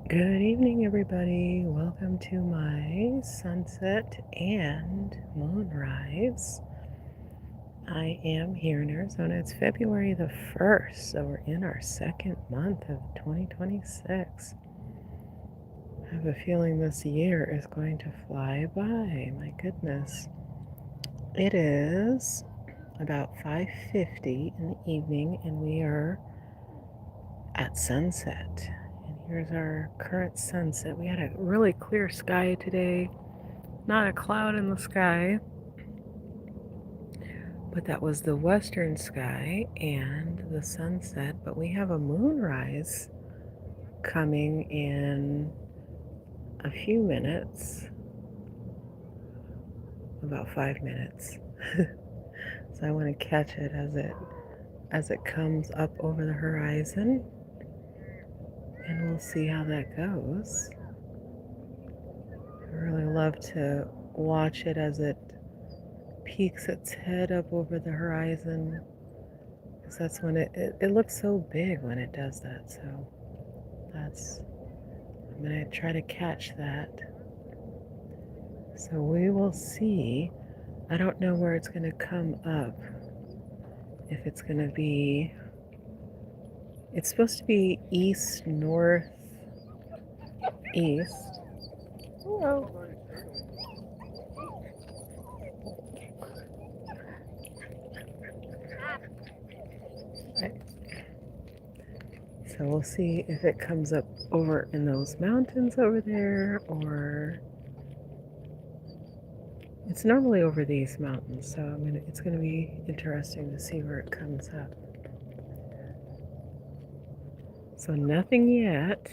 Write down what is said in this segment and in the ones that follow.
Good evening, everybody. Welcome to my sunset and moonrise. I am here in Arizona. It's February the 1st, so we're in our second month of 2026. I have a feeling this year is going to fly by. My goodness. It is about 5:50 in the evening, and we are at sunset. And here's our current sunset. We had a really clear sky today. Not a cloud in the sky, but that was the western sky and the sunset. But we have a moonrise coming in a few minutes, about 5 minutes. So I want to catch it as it comes up over the horizon, and we'll see how that goes. I really love to watch it as it peeks its head up over the horizon, because that's when it looks so big when it does that. So I'm going to try to catch that. So we will see. I don't know where it's going to come up. If it's going to be, it's supposed to be east, north, east. Hello. So we'll see if it comes up over in those mountains over there, or it's normally over these mountains. So it's going to be interesting to see where it comes up. So nothing yet.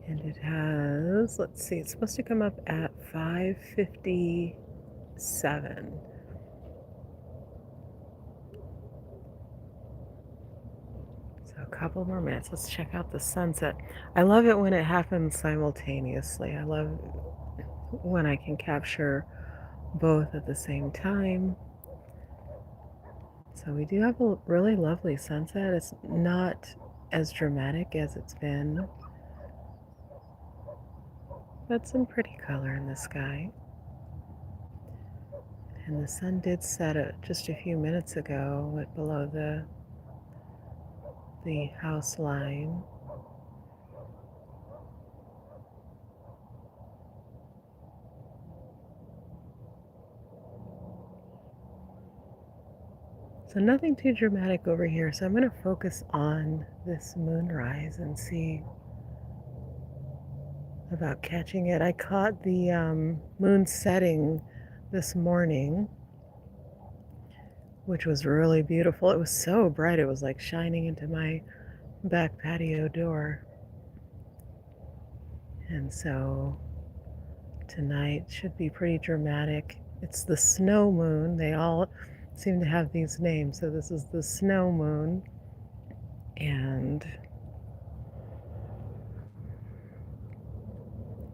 And it has, let's see, it's supposed to come up at 5:57. So a couple more minutes. Let's check out the sunset. I love it when it happens simultaneously. I love when I can capture both at the same time. So we do have a really lovely sunset. It's not as dramatic as it's been, but some pretty color in the sky. And the sun did set just a few minutes ago below the house line. So nothing too dramatic over here. So I'm going to focus on this moonrise and see about catching it. I caught the moon setting this morning, which was really beautiful. It was so bright. It was like shining into my back patio door. And so tonight should be pretty dramatic. It's the snow moon. They all seem to have these names. So this is the snow moon, and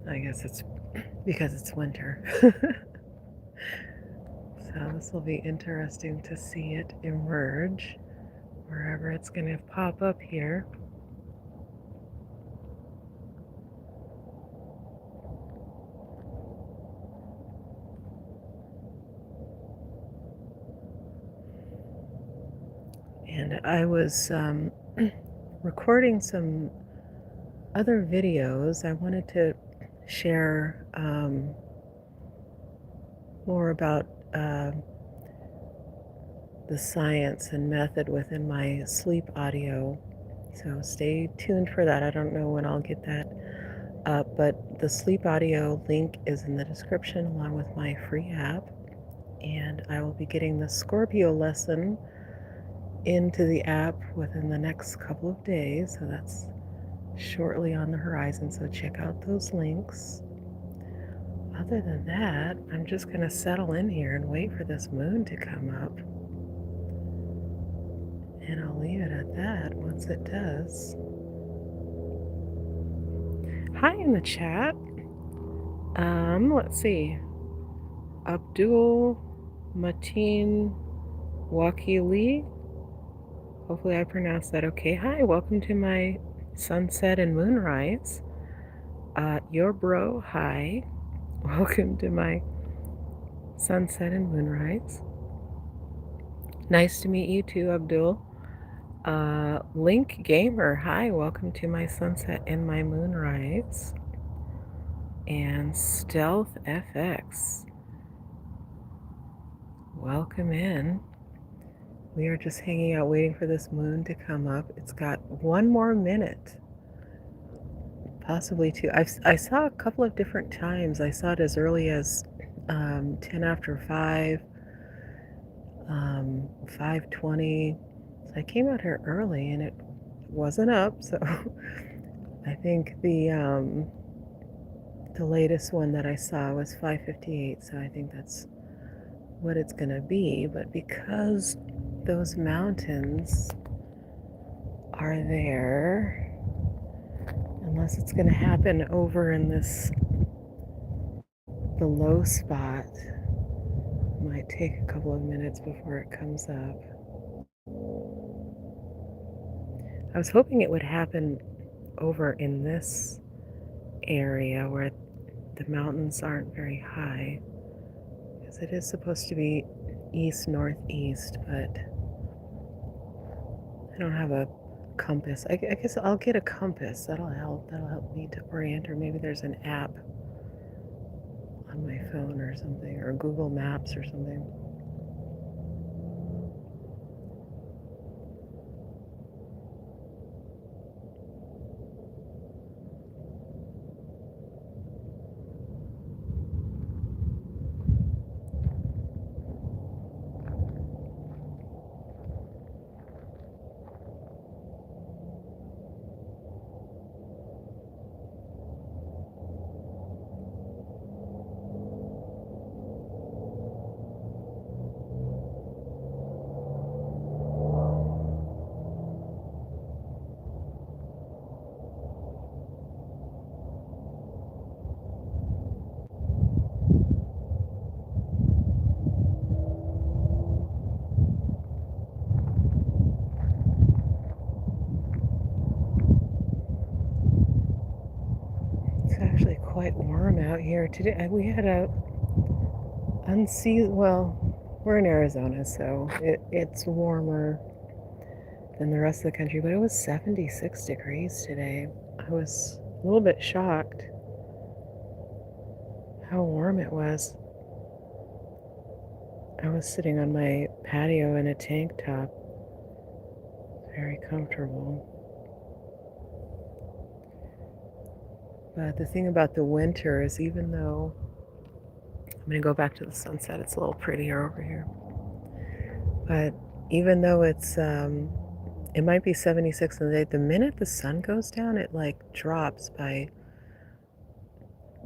I guess it's because it's winter. So this will be interesting to see it emerge wherever it's going to pop up here. And I was recording some other videos. I wanted to share more about the science and method within my sleep audio. So stay tuned for that. I don't know when I'll get that up, but the sleep audio link is in the description along with my free app. And I will be getting the Scorpio lesson into the app within the next couple of days. So that's shortly on the horizon. So check out those links. Other than that, I'm just going to settle in here and wait for this moon to come up. And I'll leave it at that once it does. Hi in the chat. Let's see. Abdul Mateen Wakili. Hopefully I pronounced that okay. Hi, welcome to my sunset and moonrise. Your bro, hi. Welcome to my sunset and moonrise. Nice to meet you too, Abdul. Link Gamer, hi, welcome to my sunset and my moonrise. And Stealth FX, welcome in. We are just hanging out waiting for this moon to come up. It's got 1 more minute, possibly 2. I saw a couple of different times. I saw it as early as 10 after 5, 5:20. So I came out here early and it wasn't up. So I think the latest one that I saw was 5:58. So I think that's what it's gonna be. But because those mountains are there, unless it's gonna happen over in the low spot, might take a couple of minutes before it comes up. I was hoping it would happen over in this area where the mountains aren't very high, because it is supposed to be east northeast, but I don't have a compass. I guess I'll get a compass. That'll help me to orient, or maybe there's an app on my phone or something, or Google Maps or something. It's actually quite warm out here today. We had a well, we're in Arizona, so it's warmer than the rest of the country, but it was 76 degrees today. I was a little bit shocked how warm it was. I was sitting on my patio in a tank top, very comfortable. But the thing about the winter is, even though I'm going to go back to the sunset, it's a little prettier over here. But even though it might be 76 in the day, the minute the sun goes down, it like drops by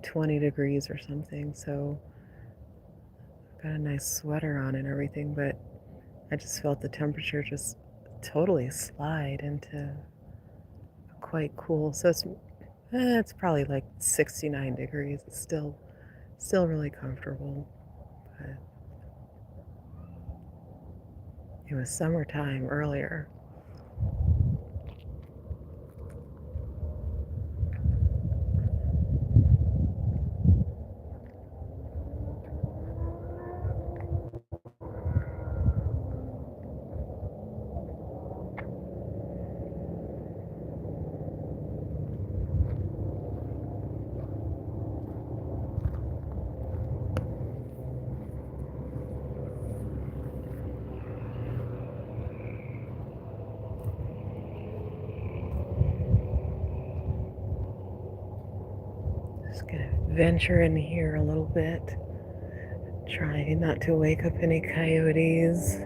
20 degrees or something. So I've got a nice sweater on and everything, but I just felt the temperature just totally slide into quite cool. So it's probably like 69 degrees. It's still really comfortable, but it was summertime earlier. Just gonna venture in here a little bit, trying not to wake up any coyotes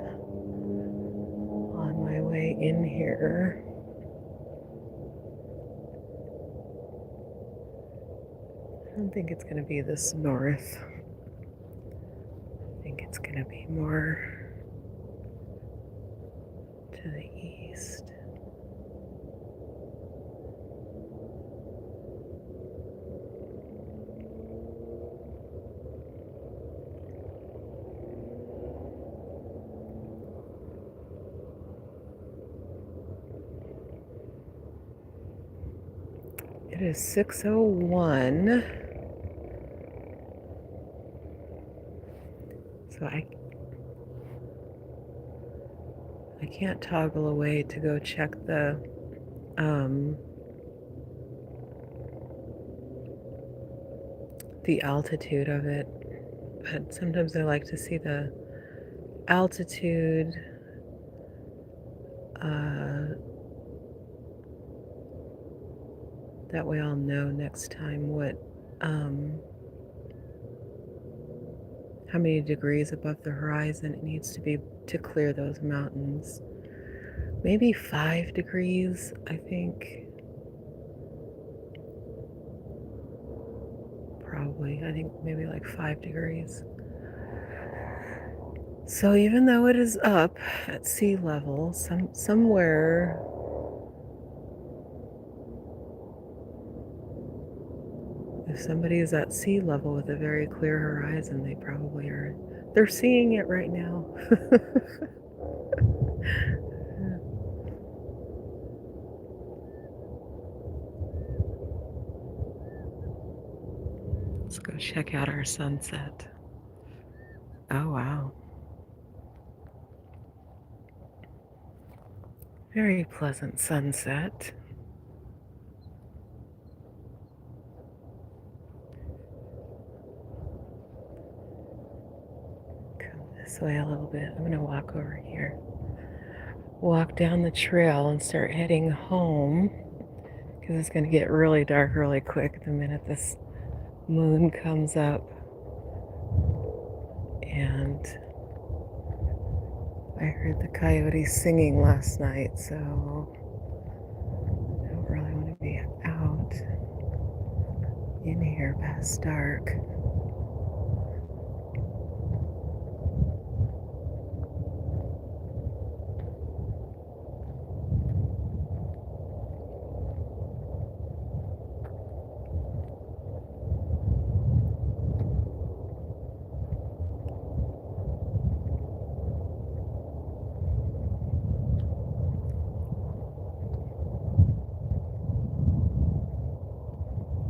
on my way in here. I don't think it's gonna be this north. I think it's gonna be more to the east. is 6:01. So I can't toggle away to go check the altitude of it, but sometimes I like to see the altitude that way I'll know next time what how many degrees above the horizon it needs to be to clear those mountains. Maybe 5 degrees, I think. Probably. I think maybe like 5 degrees. So even though it is up at sea level, somewhere if somebody is at sea level with a very clear horizon, they probably are. They're seeing it right now. Let's go check out our sunset. Oh, wow. Very pleasant sunset. Come this way a little bit. I'm going to walk over here. Walk down the trail and start heading home because it's going to get really dark really quick the minute this moon comes up. And I heard the coyotes singing last night, so I don't really want to be out in here past dark.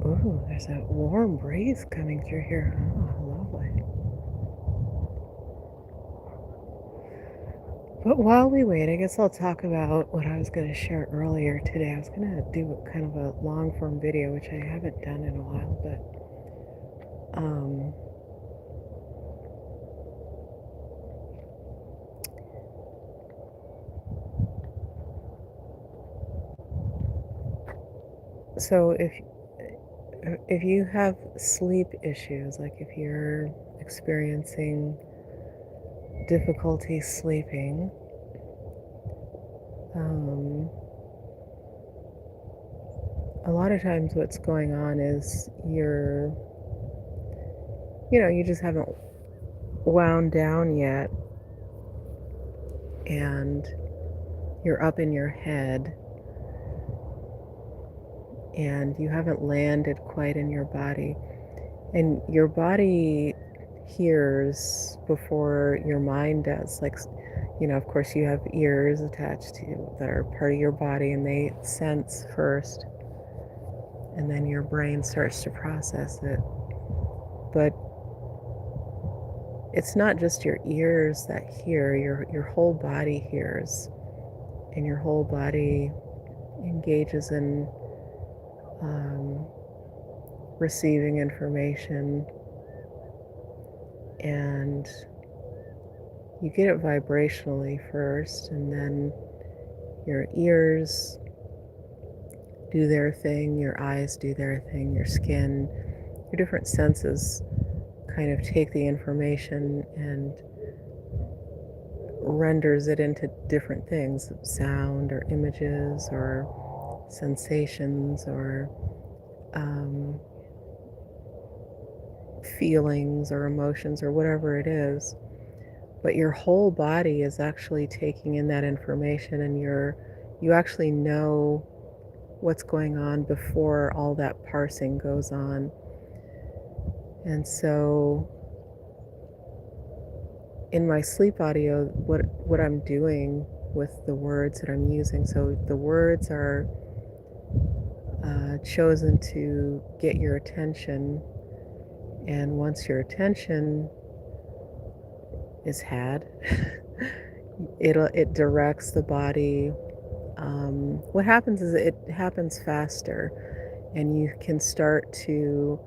Ooh, there's a warm breeze coming through here. Oh, lovely. But while we wait, I guess I'll talk about what I was going to share earlier today. I was going to do kind of a long form video, which I haven't done in a while, but so if you have sleep issues, like if you're experiencing difficulty sleeping, a lot of times what's going on is you just haven't wound down yet, and you're up in your head, and you haven't landed quite in your body. And your body hears before your mind does. Like, of course you have ears attached to you that are part of your body, and they sense first, and then your brain starts to process it. But it's not just your ears that hear, your whole body hears, and your whole body engages in receiving information, and you get it vibrationally first, and then your ears do their thing, your eyes do their thing, your skin, your different senses kind of take the information and renders it into different things, sound or images or sensations or feelings or emotions or whatever it is. But your whole body is actually taking in that information, and you actually know what's going on before all that parsing goes on. And so in my sleep audio, what I'm doing with the words that I'm using, so the words are chosen to get your attention. And once your attention is had, it directs the body. What happens is it happens faster, and you can start to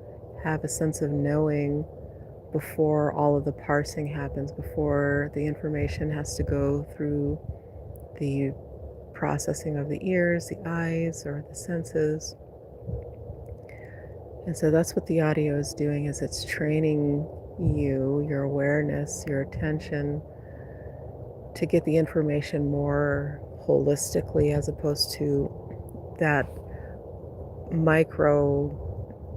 have a sense of knowing before all of the parsing happens, before the information has to go through the processing of the ears, the eyes, or the senses. And so that's what the audio is doing, is it's training you, your awareness, your attention, to get the information more holistically, as opposed to that micro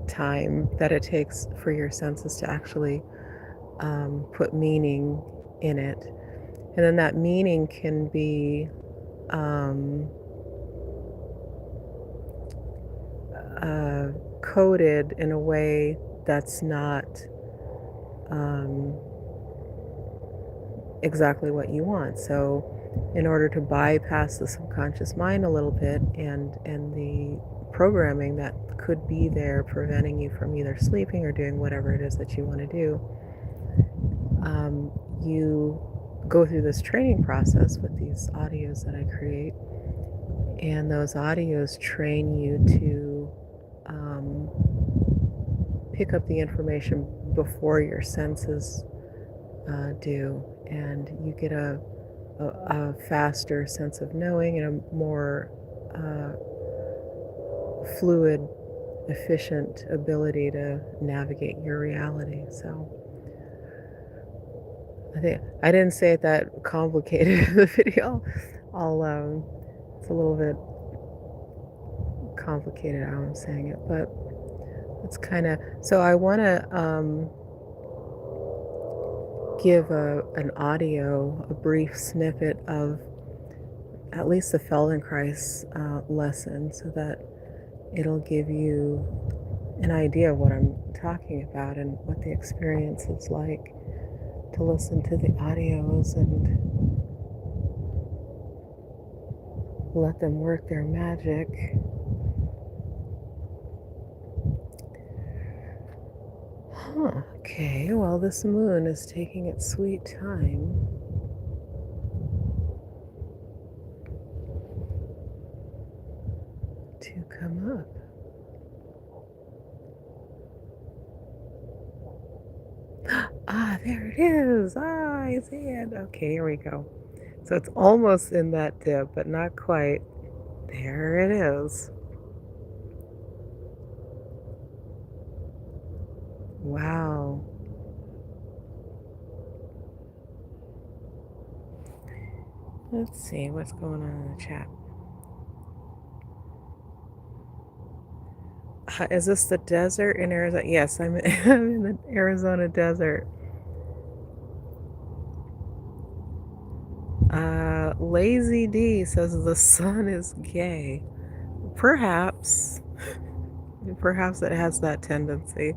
time that it takes for your senses to actually put meaning in it. And then that meaning can be coded in a way that's not exactly what you want. So in order to bypass the subconscious mind a little bit, and the programming that could be there preventing you from either sleeping or doing whatever it is that you want to do, you go through this training process with these audios that I create, and those audios train you to pick up the information before your senses do, and you get a faster sense of knowing and a more fluid, efficient ability to navigate your reality. So I think I didn't say it that complicated in the video. It's a little bit complicated how I'm saying it, but it's kind of, so I want to give an audio, a brief snippet of at least the Feldenkrais lesson, so that it'll give you an idea of what I'm talking about and what the experience is like to listen to the audios and let them work their magic. Okay, well, this moon is taking its sweet time. To come up. Ah, there it is. Ah, I see it. Okay, here we go. So it's almost in that dip, but not quite. There it is. Wow. Let's see what's going on in the chat. Is this the desert in Arizona? Yes, I'm in the Arizona desert. Lazy D says the sun is gay. Perhaps it has that tendency.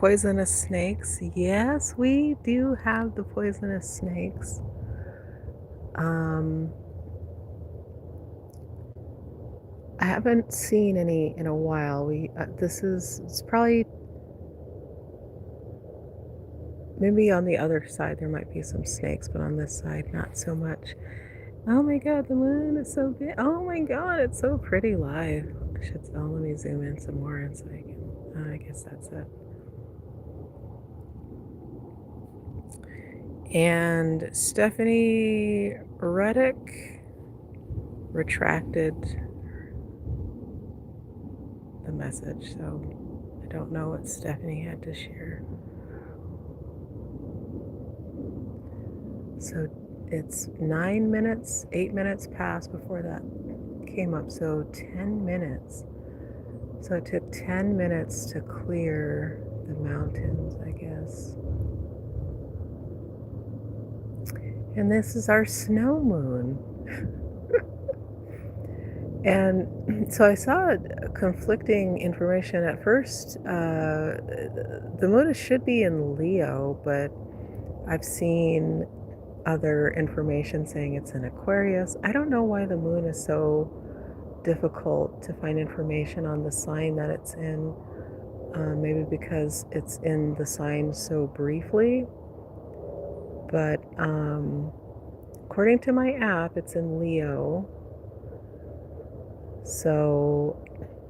Poisonous snakes. Yes, we do have the poisonous snakes. I haven't seen any in a while. It's probably, maybe on the other side there might be some snakes, but on this side not so much. Oh my god, the moon is so big. Oh my god, it's so pretty live. Let me zoom in some more so I can, I guess that's it. And Stephanie Reddick retracted the message, so I don't know what Stephanie had to share. So it's 9 minutes, 8 minutes past before that came up, so 10 minutes. So it took 10 minutes to clear the mountains, I guess. And this is our snow moon. And so I saw conflicting information at first. The moon should be in Leo, but I've seen other information saying it's in Aquarius. I don't know why the moon is so difficult to find information on the sign that it's in, maybe because it's in the sign so briefly. But according to my app, it's in Leo. So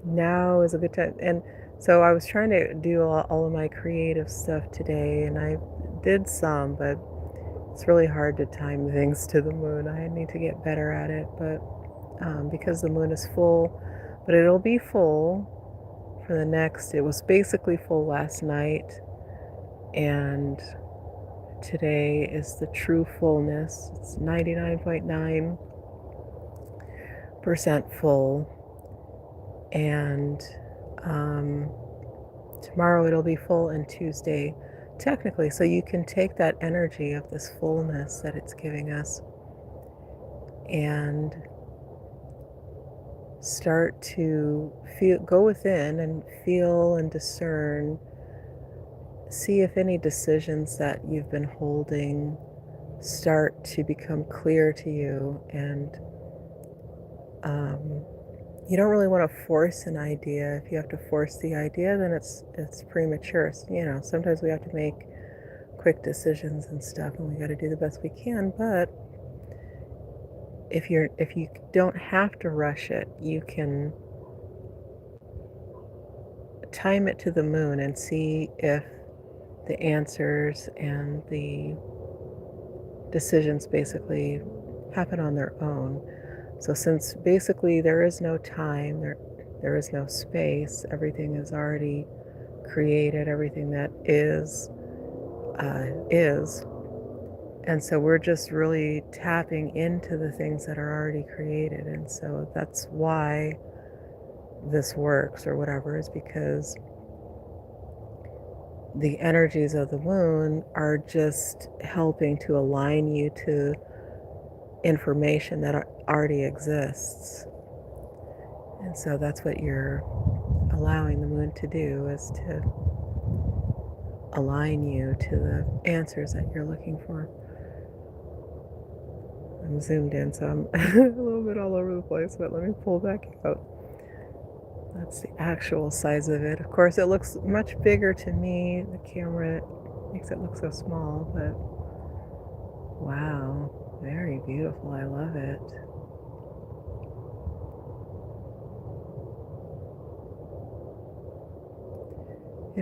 now is a good time. And so I was trying to do all of my creative stuff today, and I did some, but it's really hard to time things to the moon. I need to get better at it, but because the moon is full, but it'll be full for the next, it was basically full last night, and today is the true fullness. It's 99.9% full, and tomorrow it'll be full, and Tuesday technically. So you can take that energy of this fullness that it's giving us and start to go within and feel and discern, see if any decisions that you've been holding start to become clear to you. And you don't really want to force an idea. If you have to force the idea, then it's premature. Sometimes we have to make quick decisions and stuff, and we got to do the best we can. But if you don't have to rush it, you can time it to the moon and see if the answers and the decisions basically happen on their own. So since basically there is no time, there is no space, everything is already created, everything that is. And so we're just really tapping into the things that are already created. And so that's why this works or whatever, is because the energies of the moon are just helping to align you to information that already exists. And so that's what you're allowing the moon to do, is to align you to the answers that you're looking for. I'm zoomed in, so I'm a little bit all over the place, but let me pull back out. That's the actual size of it. Of course, it looks much bigger to me. The camera makes it look so small, but wow, very beautiful. I love it.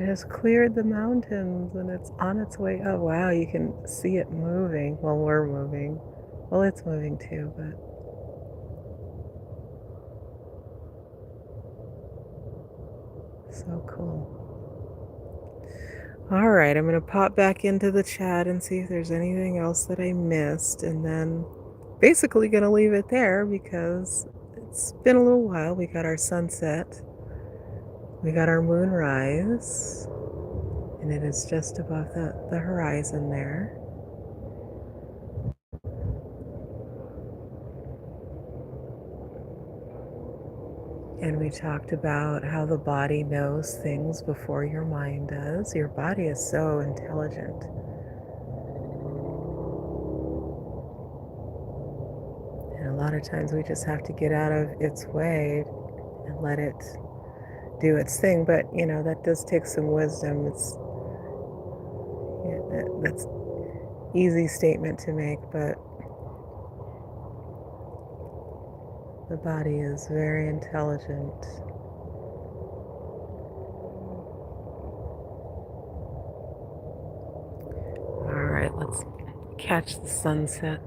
It has cleared the mountains and it's on its way. Oh, wow, you can see it moving. Well, we're moving. Well, it's moving too, but so cool. All right, I'm going to pop back into the chat and see if there's anything else that I missed, and then basically going to leave it there because it's been a little while. We got our sunset, we got our moonrise, and it is just above the horizon there. And we talked about how the body knows things before your mind does. Your body is so intelligent. And a lot of times we just have to get out of its way and let it do its thing. But, that does take some wisdom. That's easy statement to make, but the body is very intelligent. All right, let's catch the sunset.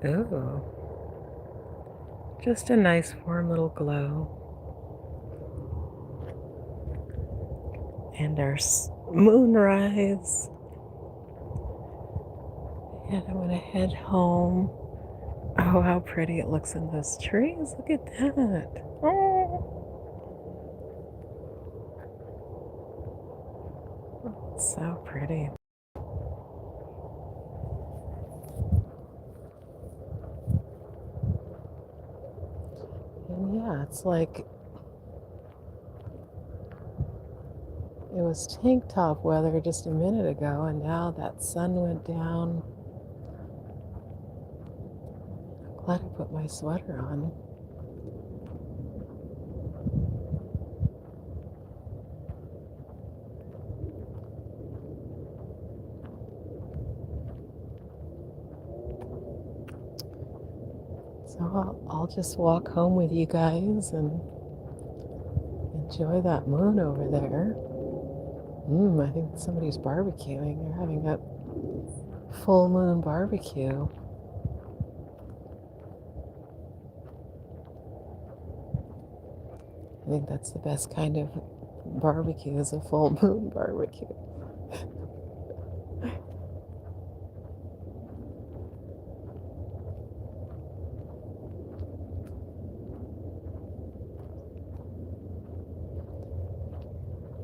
Ooh, just a nice warm little glow. And our moonrise. And I'm gonna head home. Oh, how pretty it looks in those trees. Look at that. Oh, it's so pretty. And yeah, it's like it was tank top weather just a minute ago, and now that sun went down. Glad I put my sweater on. So I'll just walk home with you guys and enjoy that moon over there. I think somebody's barbecuing. They're having a full moon barbecue. I think that's the best kind of barbecue, is a full moon barbecue.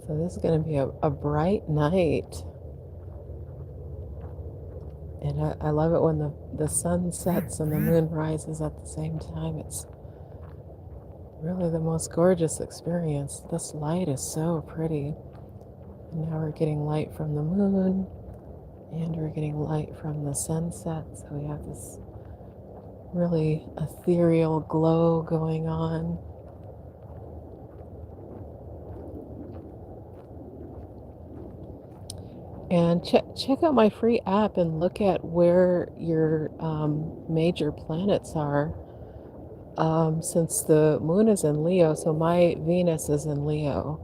So this is going to be a bright night. And I love it when the sun sets and the moon rises at the same time. It's really the most gorgeous experience. This light is so pretty. And now we're getting light from the moon, and we're getting light from the sunset. So we have this really ethereal glow going on. And check out my free app and look at where your major planets are. Since the moon is in Leo, so my Venus is in Leo.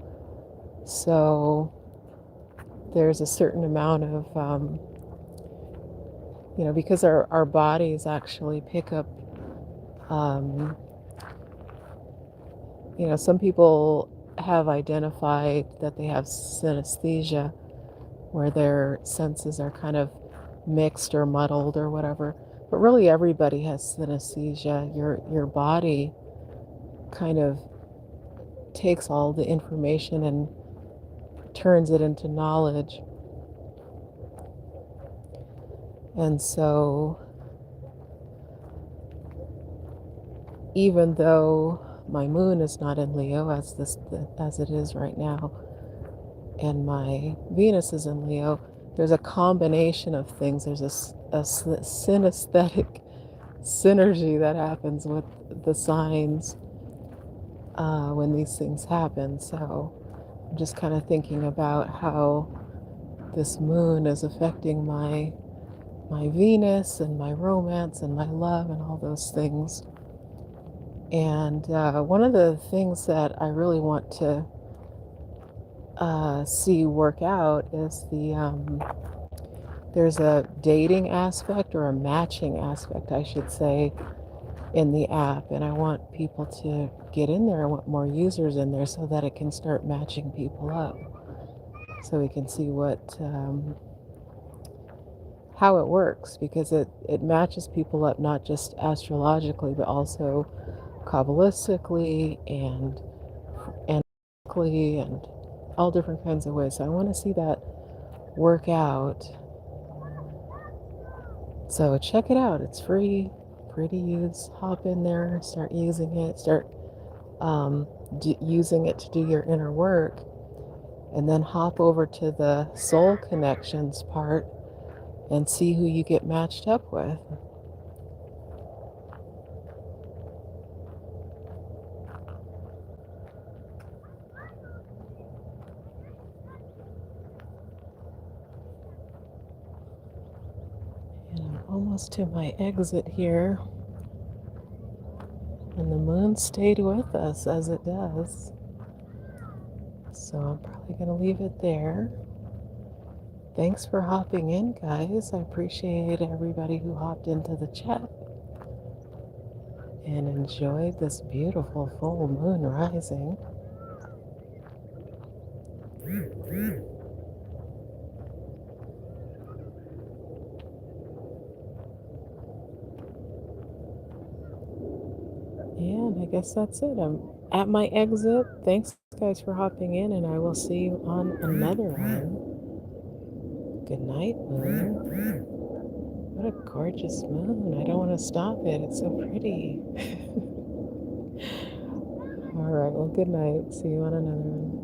So there's a certain amount of, because our bodies actually pick up, some people have identified that they have synesthesia, where their senses are kind of mixed or muddled or whatever. But really everybody has synesthesia. Your body kind of takes all the information and turns it into knowledge. And so even though my moon is not in Leo as it is right now, and my Venus is in Leo, there's a combination of things. There's a synesthetic synergy that happens with the signs when these things happen. So I'm just kind of thinking about how this moon is affecting my Venus and my romance and my love and all those things. And one of the things that I really want to see work out is there's a dating aspect, or a matching aspect, I should say, in the app, and I want people to get in there. I want more users in there so that it can start matching people up, so we can see how it works, because it matches people up not just astrologically but also Kabbalistically and all different kinds of ways. So I want to see that work out. So check it out. It's free to use. Hop in there, start using it, start using it to do your inner work, and then hop over to the soul connections part and see who you get matched up with. And I'm almost to my exit here. And the moon stayed with us, as it does. So I'm probably going to leave it there. Thanks for hopping in, guys. I appreciate everybody who hopped into the chat and enjoyed this beautiful full moon rising. And I guess that's it. I'm at my exit. Thanks, guys, for hopping in, and I will see you on another one. Good night, moon. What a gorgeous moon. I don't want to stop it. It's so pretty. All right, well, good night. See you on another one.